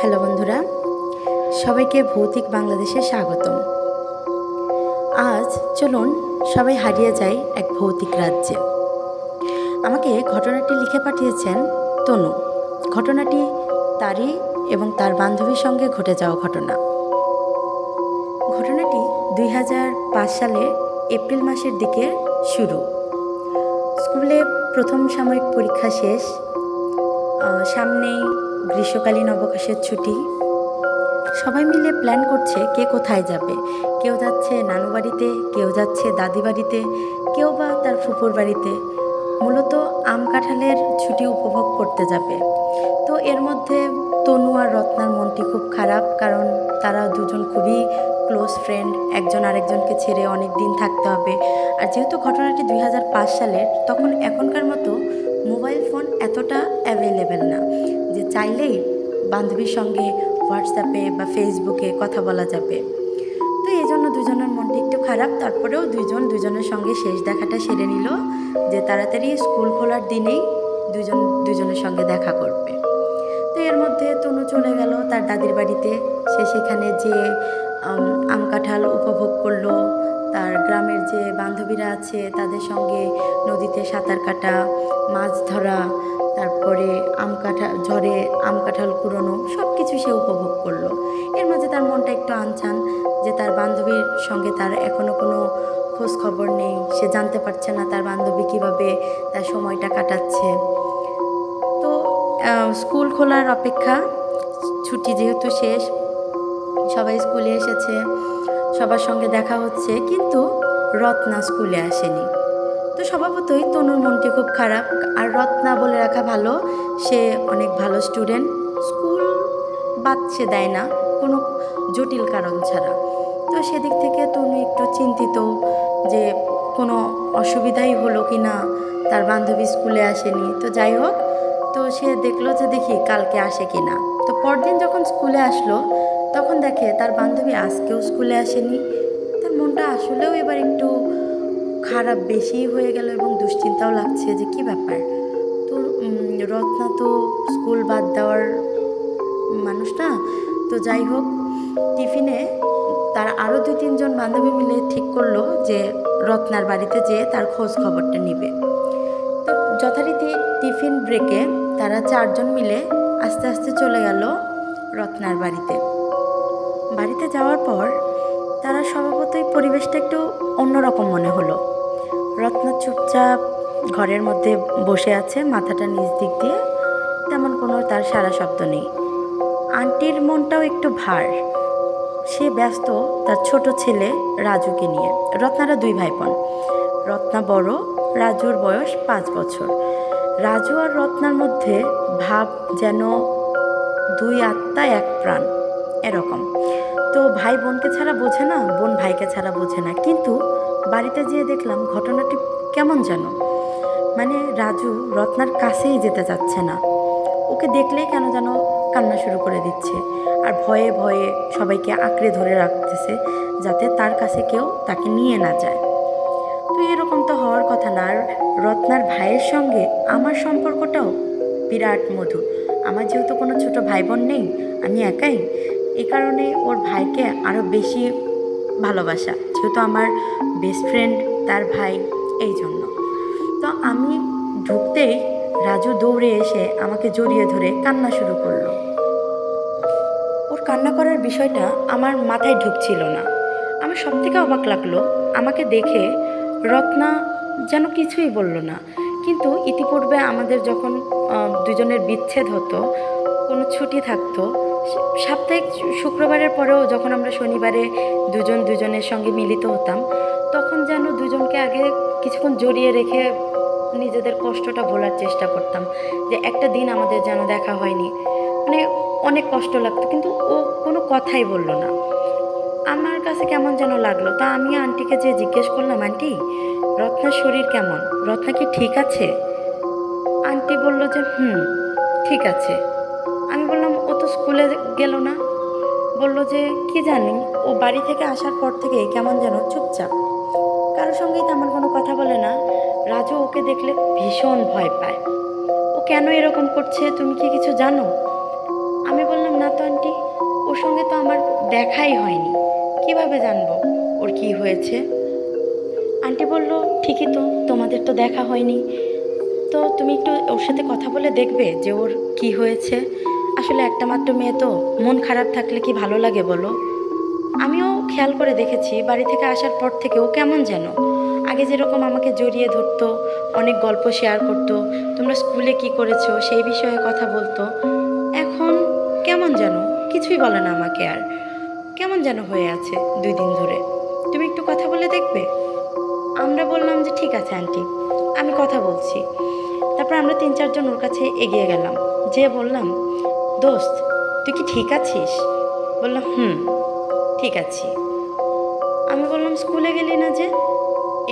Hello বন্ধুরা, সবাইকে ভৌতিক বাংলাদেশে স্বাগতম। আজ চলুন সবাই হারিয়ে যাই এক ভৌতিক রাজ্যে। আমাকে ঘটনাটি লিখে পাঠিয়েছেন তনু। ঘটনাটি তারই এবং তার বান্ধবীর সঙ্গে ঘটে যাওয়া ঘটনা। ঘটনাটি 2005 সালে এপ্রিল মাসের দিকে শুরু। স্কুলে প্রথম সাময়িক পরীক্ষা শেষ, সামনেই গ্রীষ্মকালীন অবকাশের ছুটি। সবাই মিলে প্ল্যান করছে কে কোথায় যাবে। কেউ যাচ্ছে নানু বাড়িতে, কেউ যাচ্ছে দাদি বাড়িতে, কেউ বা তার ফুপুর বাড়িতে। মূলত আম কাঁঠালের ছুটি উপভোগ করতে যাবে। তো এর মধ্যে তনু আর রত্নার মনটি খুব খারাপ, কারণ তারা দুজন খুবই ক্লোজ ফ্রেন্ড। একজন আরেকজনকে ছেড়ে অনেক দিন থাকতে হবে। আর যেহেতু ঘটনাটি 2005 সালের, তখন এখনকার মতো মোবাইল ফোন এতটা অ্যাভেলেবেল না যে চাইলেই বান্ধবীর সঙ্গে হোয়াটসঅ্যাপে বা ফেসবুকে কথা বলা যাবে। তো এই জন্য দুজনের মনটি একটু খারাপ। তারপরেও দুজনের সঙ্গে শেষ দেখাটা সেরে নিল যে তাড়াতাড়ি স্কুল খোলার দিনেই দুজনের সঙ্গে দেখা করবে। তো এর মধ্যে তনু চলে গেল তার দাদির বাড়িতে। সে সেখানে যে আম কাঁঠাল উপভোগ করলো, তার গ্রামের যে বান্ধবীরা আছে তাদের সঙ্গে নদীতে সাঁতার কাটা, মাছ ধরা, তারপরে ঝড়ে আম কাঁঠাল কুড়োনো, সব কিছু সে উপভোগ করলো। এর মাঝে তার মনটা একটু আনচান যে তার বান্ধবীর সঙ্গে তার এখনও কোনো খোঁজ খবর নেই। সে জানতে পারছে না তার বান্ধবী কীভাবে তার সময়টা কাটাচ্ছে। তো স্কুল খোলার অপেক্ষা, ছুটি যেহেতু শেষ, সবাই স্কুলে এসেছে, সবার সঙ্গে দেখা হচ্ছে, কিন্তু রত্না স্কুলে আসেনি। তো স্বভাবতই তনুর মনটি খুব খারাপ। আর রত্না বলে রাখা ভালো, সে অনেক ভালো স্টুডেন্ট। স্কুল বাদ সে দেয় না কোনো জটিল কারণ ছাড়া। তো সেদিক থেকে তনু একটু চিন্তিত যে কোনো অসুবিধাই হলো কি না, তার বান্ধবী স্কুলে আসেনি। তো যাই হোক, তো সে দেখলো যে দেখি কালকে আসে কি না। তো পরদিন যখন স্কুলে আসলো, তখন দেখে তার বান্ধবী আজকেও স্কুলে আসেনি। তার মনটা আসলেও এবার একটু খারাপ বেশিই হয়ে গেল এবং দুশ্চিন্তাও লাগছে যে কী ব্যাপার। তো রত্না তো স্কুল বাদ দেওয়ার মানুষ না। তো যাই হোক, টিফিনে তার আরও 2-3 জন বান্ধবী মিলে ঠিক করলো যে রত্নার বাড়িতে যেয়ে তার খোঁজ খবরটা নেবে। তো যথারীতি টিফিন ব্রেকে তারা 4 জন মিলে আস্তে আস্তে চলে গেল রত্নার বাড়িতে। বাড়িতে যাওয়ার পর তারা স্বভাবতই পরিবেশটা একটু অন্যরকম মনে হলো। রত্না চুপচাপ ঘরের মধ্যে বসে আছে, মাথাটা নিচ দিক দিয়ে, তেমন কোনো তার সারা শব্দ নেই। আন্টির মনটাও একটু ভার। সে ব্যস্ত তার ছোট ছেলে রাজুকে নিয়ে। রত্নারা 2 ভাই বোন। রত্না বড়, রাজুর বয়স 5 বছর। রাজু আর রত্নার মধ্যে ভাব যেন 2 আত্মা 1 প্রাণ, এরকম। তো ভাই বোনকে ছাড়া বোঝে না, বোন ভাইকে ছাড়া বোঝে না। কিন্তু বাড়িতে যেয়ে দেখলাম ঘটনাটি কেমন যেন, মানে রাজু রত্নার কাছেই যেতে চাচ্ছে না। ওকে দেখলেই কেন যেন কান্না শুরু করে দিচ্ছে, আর ভয়ে ভয়ে সবাইকে আঁকড়ে ধরে রাখতেছে যাতে তার কাছে কেউ তাকে নিয়ে না যায়। তো এরকম তো হওয়ার কথা না। আর রত্নার ভাইয়ের সঙ্গে আমার সম্পর্কটাও বিরাট মধুর। আমার যেহেতু কোনো ছোট ভাই বোন নেই, আমি একাই, এই কারণে ওর ভাইকে আরও বেশি ভালোবাসা, যেহেতু আমার বেস্ট ফ্রেন্ড তার ভাই, এই জন্য। তো আমি ঢুকতেই রাজু দৌড়ে এসে আমাকে জড়িয়ে ধরে কান্না শুরু করলো। ওর কান্না করার বিষয়টা আমার মাথায় ঢুকছিল না। আমার সবথেকে অবাক লাগলো, আমাকে দেখে রত্না যেন কিছুই বলল না। কিন্তু ইতিপূর্বে আমাদের যখন দুজনের বিচ্ছেদ হতো, কোনো ছুটি থাকতো, সাপ্তাহিক শুক্রবারের পরেও যখন আমরা শনিবারে দুজনের সঙ্গে মিলিত হতাম, তখন যেন দুজনকে আগে কিছুক্ষণ জড়িয়ে রেখে নিজেদের কষ্টটা ভোলার চেষ্টা করতাম যে একটা দিন আমাদের যেন দেখা হয়নি। মানে অনেক কষ্ট লাগতো, কিন্তু ও কোনো কথাই বলল না। আমার কাছে কেমন যেন লাগলো। তা আমি আন্টিকে যে জিজ্ঞেস করলাম, আন্টি রত্নার শরীর কেমন, রত্না কি ঠিক আছে? আন্টি বলল যে ঠিক আছে। আমি বললাম ও তো স্কুলে গেল না। বলল যে কি জানি, ও বাড়ি থেকে আসার পর থেকে কেমন যেন চুপচাপ, কারোর সঙ্গেই তেমন কোনো কথা বলে না। রাজু ওকে দেখলে ভীষণ ভয় পায়। ও কেন এরকম করছে, তুমি কি কিছু জানো? আমি বললাম না তো আন্টি, ওর সঙ্গে তো আমার দেখাই হয়নি, কিভাবে জানবো ওর কি হয়েছে? আন্টি বলল, ঠিকই তো, তোমাদের তো দেখা হয়নি, তো তুমি একটু ওর সাথে কথা বলে দেখবে যে ওর কি হয়েছে। আসলে একটা মাত্র মেয়ে তো, মন খারাপ থাকলে কি ভালো লাগে বলো? আমিও খেয়াল করে দেখেছি, বাড়ি থেকে আসার পর থেকে ও কেমন যেন, আগে যেরকম আমাকে জড়িয়ে ধরতো, অনেক গল্প শেয়ার করতো, তোমরা স্কুলে কি করেছো সেই বিষয়ে কথা বলতো, এখন কেমন যেন কিছুই বলে না আমাকে আর, কেমন যেন হয়ে আছে 2 দিন ধরে। তুমি একটু কথা বলে দেখবে? আমরা বললাম যে ঠিক আছে আন্টি, আমি কথা বলছি। তারপর আমরা 3-4 জন ওর কাছে এগিয়ে গেলাম, যেয়ে বললাম, দোস্ত তুই কি ঠিক আছিস? বললাম হুম, ঠিক আছি। আমি বললাম, স্কুলে গেলি না যে?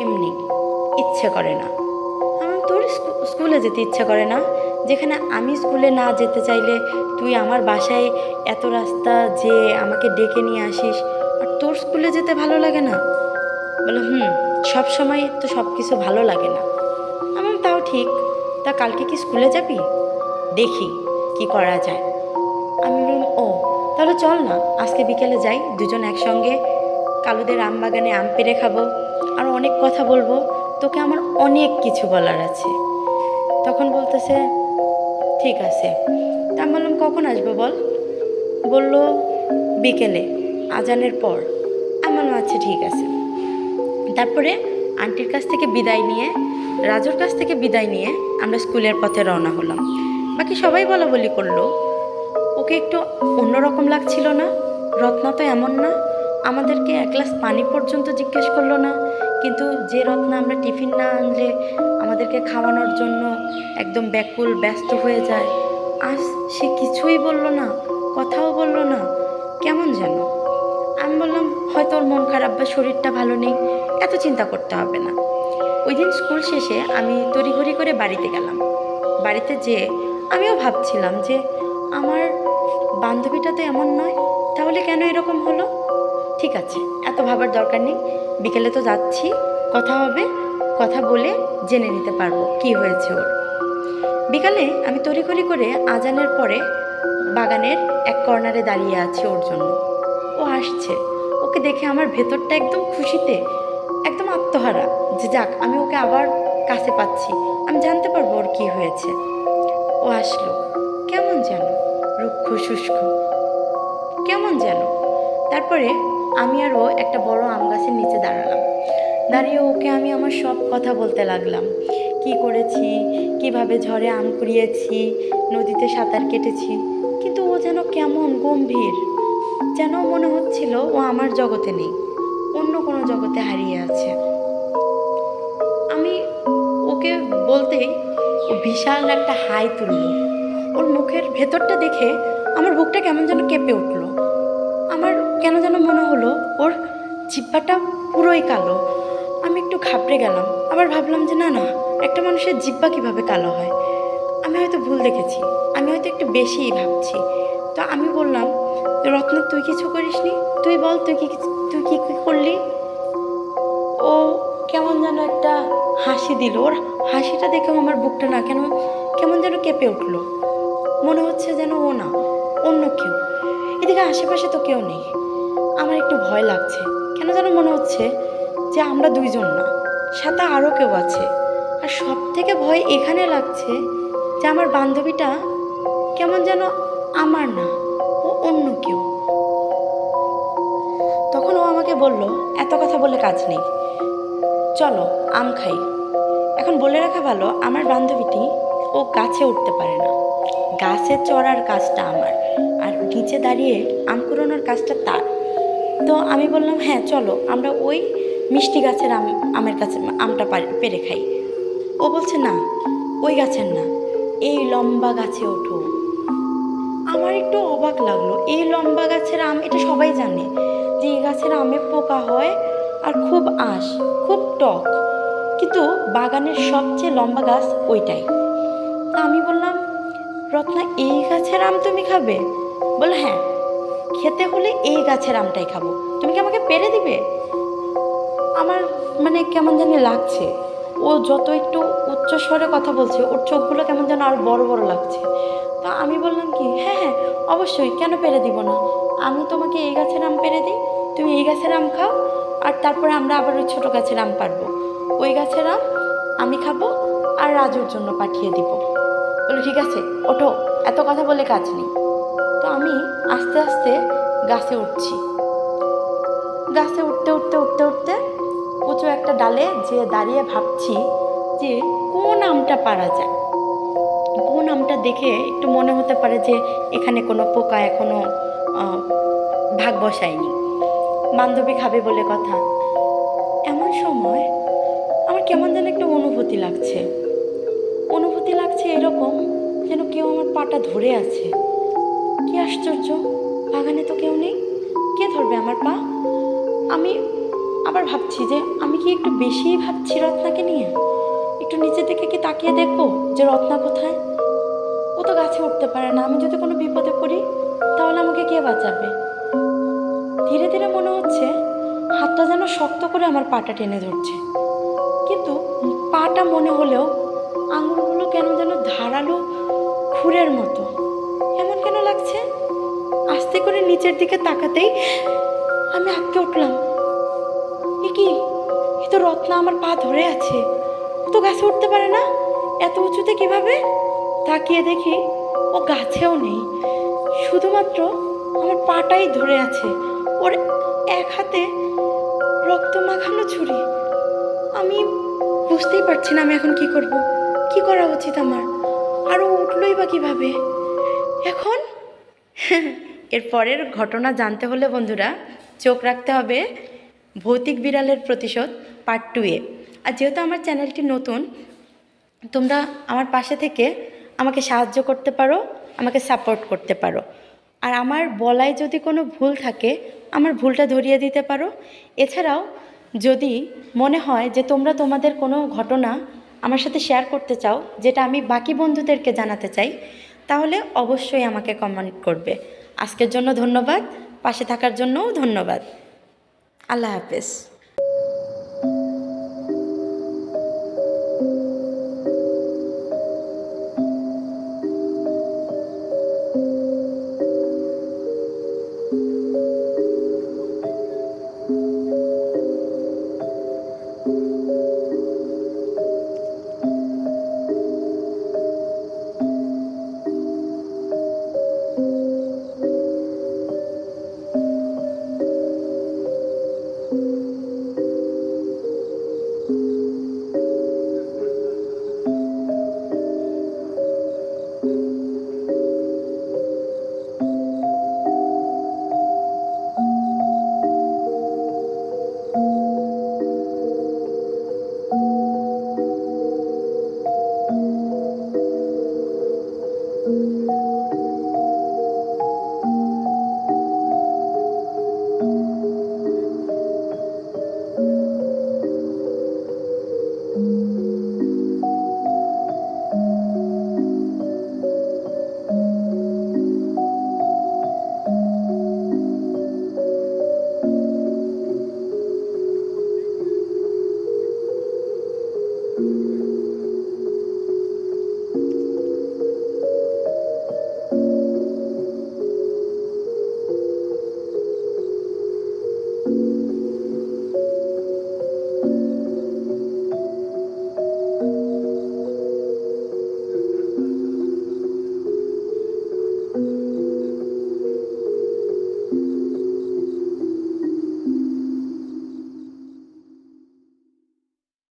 এমনি, ইচ্ছে করে না। আমার তোর স্কুলে যেতে ইচ্ছে করে না, যেখানে আমি স্কুলে না যেতে চাইলে তুই আমার বাসায় এত রাস্তা যে আমাকে ডেকে নিয়ে আসিস, আর তোর স্কুলে যেতে ভালো লাগে না? বলে হুম, সব সময় তো সব কিছু ভালো লাগে না। আমার তাও ঠিক, তা কালকে কি স্কুলে যাবি? দেখি কি করা যায়। আমি বললাম, ও তাহলে চল না, আজকে বিকেলে যাই, দুজন একসঙ্গে কালুদের আম বাগানে আম পেড়ে খাবো, আর অনেক কথা বলবো, তোকে আমার অনেক কিছু বলার আছে। তখন বলতেছে ঠিক আছে। তা আমি বললাম, কখন আসবো বল? বলল বিকেলে, আজানের পর। আমি বললাম আচ্ছা ঠিক আছে। তারপরে আন্টির কাছ থেকে বিদায় নিয়ে, রাজুর কাছ থেকে বিদায় নিয়ে আমরা স্কুলের পথে রওনা হলাম। বাকি সবাই বলা বলি করলো, ওকে একটু অন্যরকম লাগছিল না? রত্না তো এমন না, আমাদেরকে এক গ্লাস পানি পর্যন্ত জিজ্ঞেস করলো না, কিন্তু যে রত্না আমরা টিফিন না আনলে আমাদেরকে খাওয়ানোর জন্য একদম ব্যাকুল ব্যস্ত হয়ে যায়, আজ সে কিছুই বলল না, কথাও বলল না, কেমন যেন। আমি বললাম হয়তো ওর মন খারাপ বা শরীরটা ভালো নেই, এত চিন্তা করতে হবে না। ওই দিন স্কুল শেষে আমি তড়িঘড়ি করে বাড়িতে গেলাম। বাড়িতে যেয়ে আমিও ভাবছিলাম যে আমার বান্ধবীটা তো এমন নয়, তাহলে কেন এরকম হলো? ঠিক আছে, এত ভাবার দরকার নেই, বিকেলে তো যাচ্ছি, কথা হবে, কথা বলে জেনে নিতে পারবো কি হয়েছে ওর। বিকালে আমি তড়িঘড়ি করে আজানের পরে বাগানের এক কর্নারে দাঁড়িয়ে আছি ওর জন্য। ও আসছে, ওকে দেখে আমার ভেতরটা একদম খুশিতে, একদম আত্মহারা, যে যাক আমি ওকে আবার কাছে পাচ্ছি, আমি জানতে পারবো ওর কি হয়েছে। ও আসলো, কেমন যেন রুক্ষ শুষ্ক, কেমন যেন। তারপরে আমি আর ও একটা বড় আম গাছের নিচে দাঁড়ালাম। দাঁড়িয়ে ওকে আমি আমার সব কথা বলতে লাগলাম, কি করেছি, কিভাবে ঝড়ে আম কুড়িয়েছি, নদীতে সাঁতার কেটেছি। কিন্তু ও যেন কেমন গম্ভীর, যেন মনে হচ্ছিল ও আমার জগতে নেই, অন্য কোনো জগতে হারিয়ে আছে। আমি ওকে বলতেই ও বিশাল একটা হাই তুলল। ওর মুখের ভেতরটা দেখে আমার বুকটা কেমন যেন কেঁপে উঠল। আমার কেন যেন মনে হলো ওর জিহ্বাটা পুরোই কালো। আমি একটু ঘাবড়ে গেলাম, আবার ভাবলাম যে না না, একটা মানুষের জিহ্বা কীভাবে কালো হয়? আমি হয়তো ভুল দেখেছি, আমি হয়তো একটু বেশিই ভাবছি। তো আমি বললাম, রত্না তুই কিছু করিসনি, তুই বল তুই কি করলি? ও কেমন যেন একটা হাসি দিল, ওর হাসিটা দেখেও আমার বুকটা না কেমন যেন কেঁপে উঠলো। মনে হচ্ছে যেন ও না, অন্য কেউ। এদিকে আশেপাশে তো কেউ নেই, আমার একটু ভয় লাগছে, কেন যেন মনে হচ্ছে যে আমরা 2জন না, সাথে আরও কেউ আছে। আর সব থেকে ভয় এখানে লাগছে যে আমার বান্ধবীটা কেমন যেন আমার না, ও অন্য কেউ। তখন ও আমাকে বলল, এত কথা বলে কাজ নেই, চলো আম খাই। এখন বলে রাখা ভালো, আমার বান্ধবীটি ও গাছে উঠতে পারে না, গাছে চড়ার কাজটা আমার, আর নিচে দাঁড়িয়ে আম কুড়োনোর কাজটা তার। তো আমি বললাম হ্যাঁ চলো, আমরা ওই মিষ্টি গাছের আমের কাছে আমটা পেড়ে খাই। ও বলছে না, ওই গাছের না, এই লম্বা গাছে ওঠো। আমার একটু অবাক লাগলো, এই লম্বা গাছের আম, এটা সবাই জানে যে এই গাছের আমে পোকা হয় আর খুব আঁশ, খুব টক, কিন্তু বাগানের সবচেয়ে লম্বা গাছ ওইটাই। তা আমি বললাম, রত্না এই গাছের আম তুমি খাবে? বলে হ্যাঁ, খেতে হলে এই গাছের আমটাই খাবো, তুমি কি আমাকে পেরে দিবে? আমার কেমন জানি লাগছে, ও যত একটু উচ্চ স্বরে কথা বলছে ওর চোখগুলো কেমন যেন আরো বড় বড় লাগছে। তো আমি বললাম কি, হ্যাঁ হ্যাঁ অবশ্যই, কেন পেরে দিব না, আমি তোমাকে এই গাছের আম পেরে দিই, তুমি এই গাছের আম খাও, আর তারপরে আমরা আবার ওই ছোটো গাছের আম পারবো, ওই গাছের আম আমি খাবো আর রাজুর জন্য পাঠিয়ে দিব। বলো ঠিক আছে, ওঠো, এত কথা বলে কাজ নেই। তো আমি আস্তে আস্তে গাছে উঠছি। গাছে উঠতে উঠতে উঠতে উঠতে উঁচু একটা ডালে যে দাঁড়িয়ে ভাবছি যে কোন আমটা পারা যায়, কোন আমটা দেখে একটু মনে হতে পারে যে এখানে কোনো পোকা এখনো ভাগ বসায়নি, বান্ধবী খাবে বলে কথা। এমন সময় আমার কেমন যেন একটা অনুভূতি লাগছে এরকম যেন কেউ আমার পাটা ধরে আছে। কি আশ্চর্য, বাগানে তো কেউ নেই, কে ধরবে আমার পা? আমি আবার ভাবছি যে আমি কি একটু বেশিই ভাবছি রত্নাকে নিয়ে, একটু নিচে থেকে কি তাকিয়ে দেখবো যে রত্না কোথায়। ও তো গাছে উঠতে পারে না, আমি যদি কোনো বিপদে পড়ি তাহলে আমাকে কে বাঁচাবে? ধীরে ধীরে মনে হচ্ছে হাতটা যেন শক্ত করে আমার পাটা টেনে ধরছে, কিন্তু পাটা মনে হলেও আঙুলগুলো কেন যেন ধারালো খুরের মতো। এমন কেন লাগছে? আস্তে করে নিচের দিকে তাকাতেই আমি আটকে উঠলাম। এ কি, এ তো রত্না আমার পা ধরে আছে, ও তো গাছে উঠতে পারে না, এত উঁচুতে কিভাবে? তাকিয়ে দেখি ও গাছেও নেই, শুধুমাত্র আমার পাটাই ধরে আছে, ওর এক হাতে রক্ত মাখানো ছুরি। আমি বুঝতেই পারছি না আমি এখন কি করব, কি করা উচিত আমার, আর ও উঠলই বা কিভাবে এখন? এর পরের ঘটনা জানতে হলে বন্ধুরা চোখ রাখতে হবে ভৌতিক বিড়ালের প্রতিশোধ পার্ট 2-এ। আর যেহেতু আমার চ্যানেলটি নতুন, তোমরা আমার পাশে থেকে আমাকে সাহায্য করতে পারো, আমাকে সাপোর্ট করতে পারো, আর আমার বলায় যদি কোনো ভুল থাকে আমার ভুলটা ধরিয়ে দিতে পারো। এছাড়াও যদি মনে হয় যে তোমরা তোমাদের কোনো ঘটনা আমার সাথে শেয়ার করতে চাও যেটা আমি বাকি বন্ধুদেরকে জানাতে চাই, তাহলে অবশ্যই আমাকে কমেন্ট করবে। আজকের জন্য ধন্যবাদ, পাশে থাকার জন্যও ধন্যবাদ। আল্লাহ হাফেজ।